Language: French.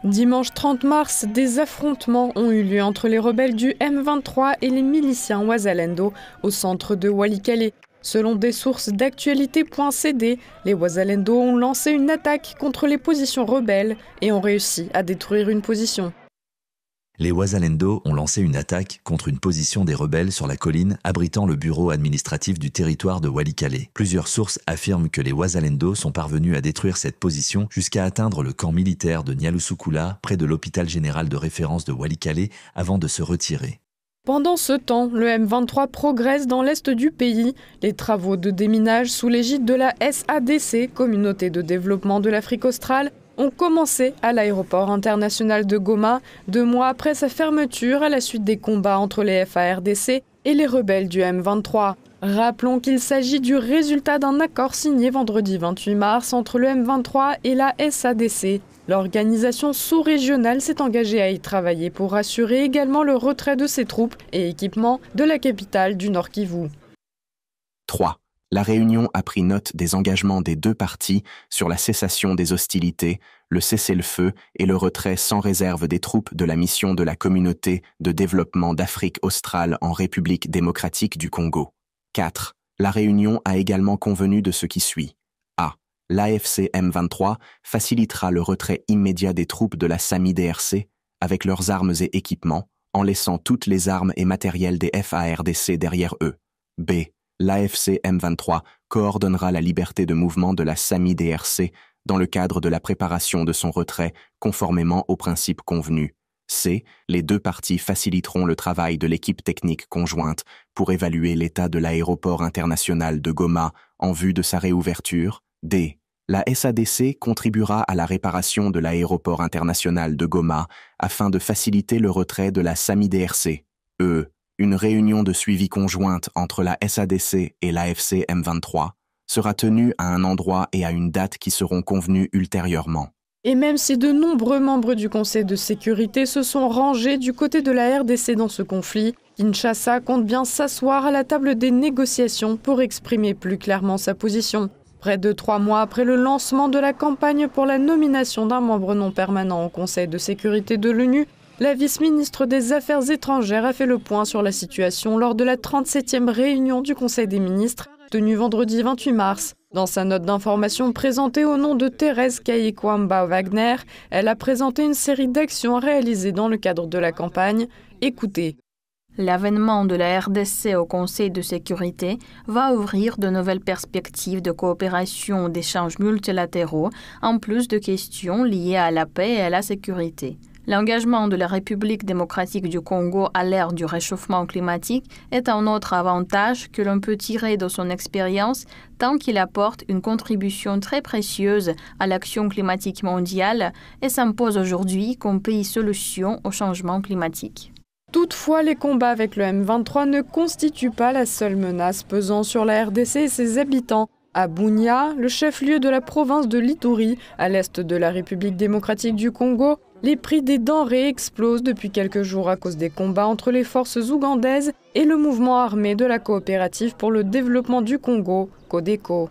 Dimanche 30 mars, des affrontements ont eu lieu entre les rebelles du M23 et les miliciens Wazalendo au centre de Walikale. Selon des sources d'actualité.cd, les Wazalendo ont lancé une attaque contre les positions rebelles et ont réussi à détruire une position. Les Wazalendo ont lancé une attaque contre une position des rebelles sur la colline abritant le bureau administratif du territoire de Walikale. Plusieurs sources affirment que les Wazalendo sont parvenus à détruire cette position jusqu'à atteindre le camp militaire de Nyalusukula, près de l'hôpital général de référence de Walikale, avant de se retirer. Pendant ce temps, le M23 progresse dans l'est du pays. Les travaux de déminage sous l'égide de la SADC, Communauté de développement de l'Afrique australe, ont commencé à l'aéroport international de Goma, 2 mois après sa fermeture à la suite des combats entre les FARDC et les rebelles du M23. Rappelons qu'il s'agit du résultat d'un accord signé vendredi 28 mars entre le M23 et la SADC. L'organisation sous-régionale s'est engagée à y travailler pour assurer également le retrait de ses troupes et équipements de la capitale du Nord Kivu. 3. La réunion a pris note des engagements des deux parties sur la cessation des hostilités, le cessez-le-feu et le retrait sans réserve des troupes de la mission de la Communauté de développement d'Afrique australe en République démocratique du Congo. 4. La réunion a également convenu de ce qui suit. A. L'AFC M23 facilitera le retrait immédiat des troupes de la SAMI-DRC avec leurs armes et équipements, en laissant toutes les armes et matériels des FARDC derrière eux. B. L'AFC M23 coordonnera la liberté de mouvement de la SAMI-DRC dans le cadre de la préparation de son retrait conformément aux principes convenus. C. Les deux parties faciliteront le travail de l'équipe technique conjointe pour évaluer l'état de l'aéroport international de Goma en vue de sa réouverture. D. La SADC contribuera à la réparation de l'aéroport international de Goma afin de faciliter le retrait de la SAMI-DRC. E. Une réunion de suivi conjointe entre la SADC et l'AFC M23 sera tenue à un endroit et à une date qui seront convenus ultérieurement. Et même si de nombreux membres du Conseil de sécurité se sont rangés du côté de la RDC dans ce conflit, Kinshasa compte bien s'asseoir à la table des négociations pour exprimer plus clairement sa position. Près de 3 mois après le lancement de la campagne pour la nomination d'un membre non permanent au Conseil de sécurité de l'ONU, la vice-ministre des Affaires étrangères a fait le point sur la situation lors de la 37e réunion du Conseil des ministres, tenue vendredi 28 mars. Dans sa note d'information présentée au nom de Thérèse Kayikwamba-Wagner, elle a présenté une série d'actions réalisées dans le cadre de la campagne. Écoutez. L'avènement de la RDC au Conseil de sécurité va ouvrir de nouvelles perspectives de coopération d'échanges multilatéraux, en plus de questions liées à la paix et à la sécurité. L'engagement de la République démocratique du Congo à l'ère du réchauffement climatique est un autre avantage que l'on peut tirer de son expérience tant qu'il apporte une contribution très précieuse à l'action climatique mondiale et s'impose aujourd'hui comme pays solution au changement climatique. Toutefois, les combats avec le M23 ne constituent pas la seule menace pesant sur la RDC et ses habitants. À Bunia, le chef-lieu de la province de l'Ituri, à l'est de la République démocratique du Congo, les prix des denrées explosent depuis quelques jours à cause des combats entre les forces ougandaises et le mouvement armé de la coopérative pour le développement du Congo, Codeco.